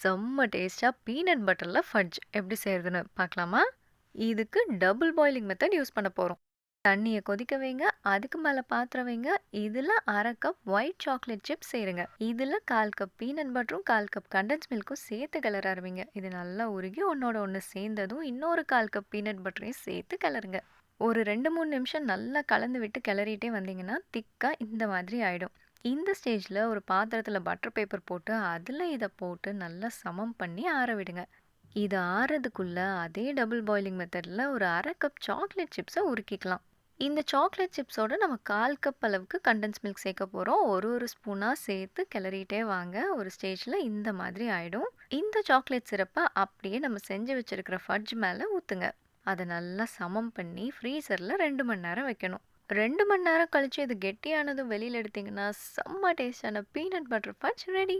செம்ம டேஸ்டா peanut பட்டர்ல fudge எப்படி செய்யறதுன்னு பார்க்கலாமா? இதுக்கு டபுள் பாயிலிங் மெத்தட் யூஸ் பண்ண போறோம். தண்ணிய கொதிக்க வைங்க. அதுக்கு மேல பாத்திரம் வைங்க. இதுல 1/2 கப் ஒயிட் சாக்லேட் சிப்ஸ் சேருங்க. இதுல 1/4 கப் பீனட் பட்டரும் 1/4 கப் கண்டன்ஸ் மில்க்கும் சேர்த்து கிளற ஆரம்பிங்க. இது நல்லா உருகி ஒன்னோட ஒண்ணு சேர்ந்ததும் இன்னொரு 1/4 கப் பீனட் பட்டரையும் சேர்த்து கிளறுங்க. ஒரு 2-3 நிமிஷம் நல்லா கலந்து விட்டு கிளறிட்டே வந்தீங்கன்னா திக்கா இந்த மாதிரி ஆயிடும். இந்த ஸ்டேஜ்ல ஒரு பாத்திரத்துல பட்டர் பேப்பர் போட்டு அதுல இத போட்டு நல்லா சமம் பண்ணி ஆற விடுங்க. இது ஆறதுக்குள்ள அதே டபுள் பாயிலிங் மெத்தட்ல ஒரு 1/2 கப் சாக்லேட் சிப்ஸை உருக்கிக்கலாம். இந்த சாக்லேட் சிப்ஸோட நம்ம 1/4 கப் அளவுக்கு கண்டன்ஸ் மில்க் சேர்க்க போறோம். ஒரு ஸ்பூனா சேர்த்து கிளறிட்டே வாங்க. ஒரு ஸ்டேஜ்ல இந்த மாதிரி ஆயிடும். இந்த சாக்லேட் சிரப்பை அப்படியே நம்ம செஞ்சு வச்சிருக்கிற ஃபட்ஜ் மேல ஊத்துங்க. அதை நல்லா சமம் பண்ணி ஃப்ரீசர்ல 2 மணி நேரம் வைக்கணும். 2 மணி நேரம் கழிச்சு இது கெட்டியானதும் வெளியில எடுத்தீங்கன்னா செம்ம டேஸ்டான பீனட் பட்டர் ஃபட்ஜ் ரெடி.